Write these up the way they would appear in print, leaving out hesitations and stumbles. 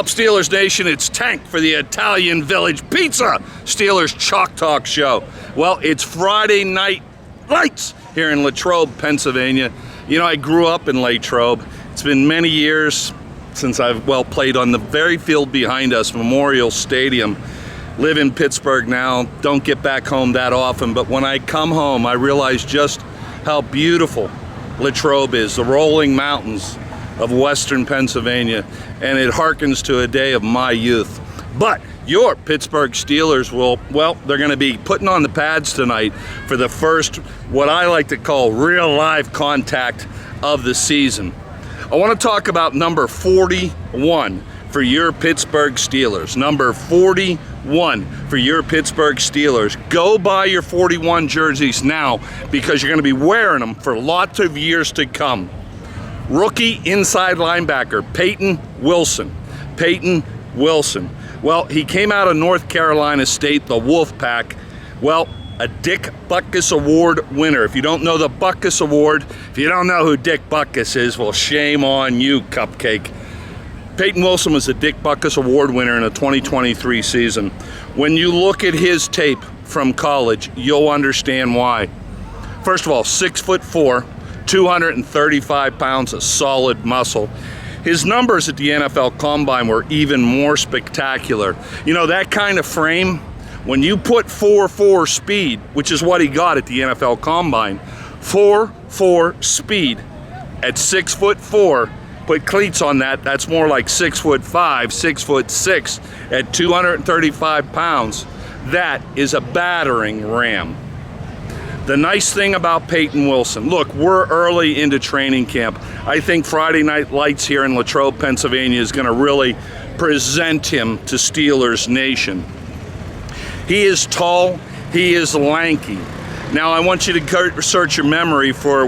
up, Steelers Nation? It's Tank for the Italian Village Pizza Steelers Chalk Talk Show. Well, it's Friday night lights here in Latrobe, Pennsylvania. You know, I grew up in Latrobe. It's been many years since I've, played on the very field behind us, Memorial Stadium. Live in Pittsburgh now, don't get back home that often, but when I come home, I realize just how beautiful Latrobe is, the rolling mountains of western Pennsylvania, and it harkens to a day of my youth. But your Pittsburgh Steelers they're going to be putting on the pads tonight for the first, what I like to call, real live contact of the season. I want to talk about number 41 for your Pittsburgh Steelers. Number 41 for your Pittsburgh Steelers. Go buy your 41 jerseys now because you're going to be wearing them for lots of years to come. Rookie inside linebacker, Payton Wilson. Payton Wilson. Well, he came out of North Carolina State, the Wolfpack. Well, a Dick Butkus Award winner. If you don't know the Butkus Award, if you don't know who Dick Butkus is, well, shame on you, Cupcake. Payton Wilson was a Dick Butkus Award winner in the 2023 season. When you look at his tape from college, you'll understand why. First of all, 6'4", 235 pounds of solid muscle. His numbers at the NFL Combine were even more spectacular. You know, that kind of frame, when you put 4.4 speed, which is what he got at the NFL Combine, 4.4 speed at 6'4", put cleats on that, that's more like 6'5", 6'6", at 235 pounds. That is a battering ram. The nice thing about Payton Wilson, look, we're early into training camp. I think Friday Night Lights here in Latrobe, Pennsylvania is going to really present him to Steelers Nation. He is tall, he is lanky. Now I want you to search your memory for,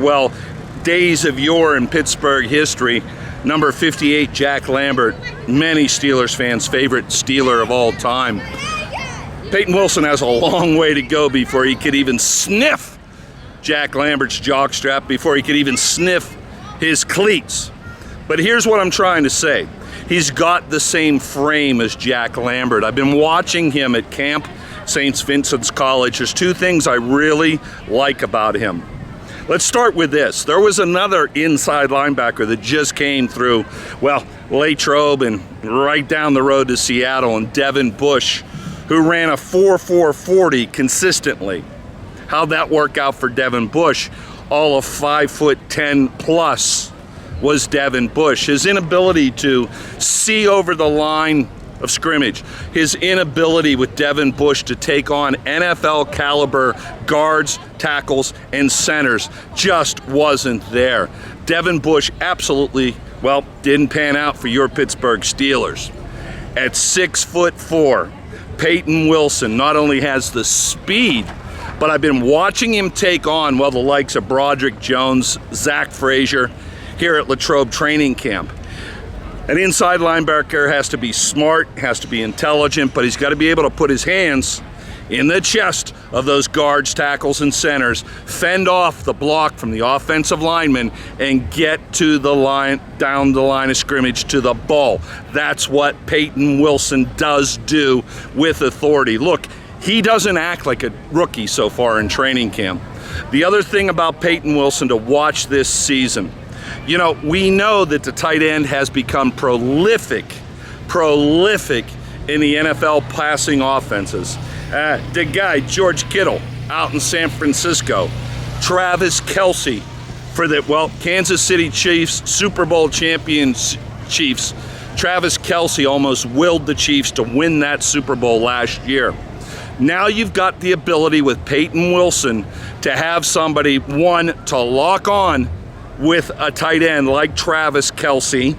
days of yore in Pittsburgh history. Number 58, Jack Lambert, many Steelers fans' favorite Steeler of all time. Payton Wilson has a long way to go before he could even sniff Jack Lambert's jockstrap, before he could even sniff his cleats. But here's what I'm trying to say. He's got the same frame as Jack Lambert. I've been watching him at camp, St. Vincent's College. There's two things I really like about him. Let's start with this. There was another inside linebacker that just came through, Latrobe and right down the road to Seattle, and Devin Bush, who ran a 4.440 consistently. How'd that work out for Devin Bush? All of 5'10" plus was Devin Bush. His inability to see over the line of scrimmage, his inability with Devin Bush to take on NFL caliber guards, tackles, and centers just wasn't there. Devin Bush absolutely, didn't pan out for your Pittsburgh Steelers. At 6'4", Payton Wilson not only has the speed, but I've been watching him take on, the likes of Broderick Jones, Zach Frazier here at Latrobe training camp. An inside linebacker has to be smart, has to be intelligent, but he's got to be able to put his hands in the chest of those guards, tackles, and centers, fend off the block from the offensive lineman, and get to the line, down the line of scrimmage to the ball. That's what Payton Wilson does do with authority. Look, he doesn't act like a rookie so far in training camp. The other thing about Payton Wilson to watch this season, we know that the tight end has become prolific in the NFL passing offenses. The guy, George Kittle, out in San Francisco. Travis Kelce for the, Kansas City Chiefs, Super Bowl champions Chiefs. Travis Kelce almost willed the Chiefs to win that Super Bowl last year. Now you've got the ability with Payton Wilson to have somebody, one, to lock on with a tight end like Travis Kelce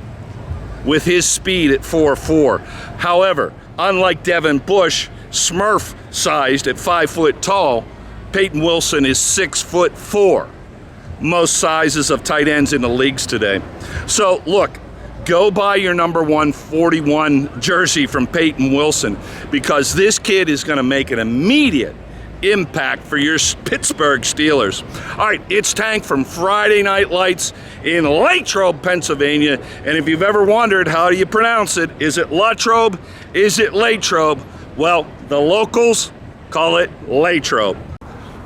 with his speed at 4'4". However, unlike Devin Bush, Smurf-sized at 5 foot tall, Payton Wilson is 6'4". Most sizes of tight ends in the leagues today. So look, go buy your number 141 jersey from Payton Wilson, because this kid is going to make an immediate impact for your Pittsburgh Steelers. All right, it's Tank from Friday Night Lights in Latrobe, Pennsylvania. And if you've ever wondered how do you pronounce it, is it Latrobe? Is it Latrobe? Well, the locals call it Latrobe.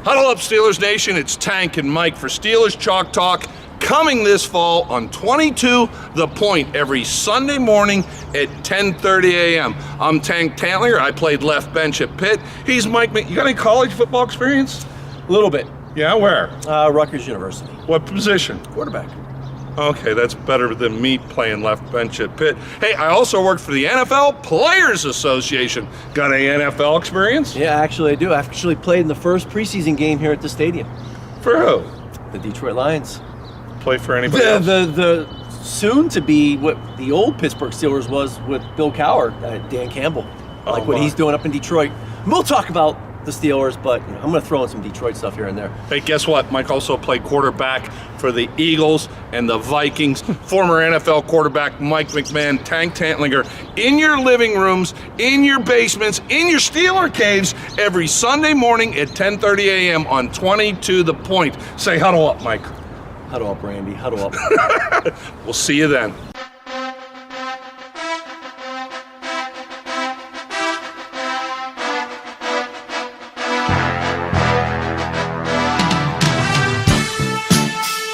Huddle up, Steelers Nation. It's Tank and Mike for Steelers Chalk Talk, coming this fall on 22 The Point every Sunday morning at 10:30 a.m. I'm Tank Tantlinger. I played left bench at Pitt. He's Mike. You got any college football experience? A little bit. Yeah, where? Rutgers University. What position? Quarterback. Okay, that's better than me playing left bench at Pitt. Hey, I also worked for the NFL Players Association. Got any NFL experience? Yeah, actually I do. I actually played in the first preseason game here at the stadium. For who? The Detroit Lions. Play for anybody else? The soon to be what the old Pittsburgh Steelers was with Bill Cowher, Dan Campbell. Like what he's doing up in Detroit. And we'll talk about the Steelers, but I'm going to throw in some Detroit stuff here and there. Hey, guess what? Mike also played quarterback for the Eagles and the Vikings. Former NFL quarterback Mike McMahon, Tank Tantlinger, in your living rooms, in your basements, in your Steeler caves every Sunday morning at 10:30 a.m. on 22 The Point. Say huddle up, Mike. Huddle up, Randy. Huddle up. We'll see you then.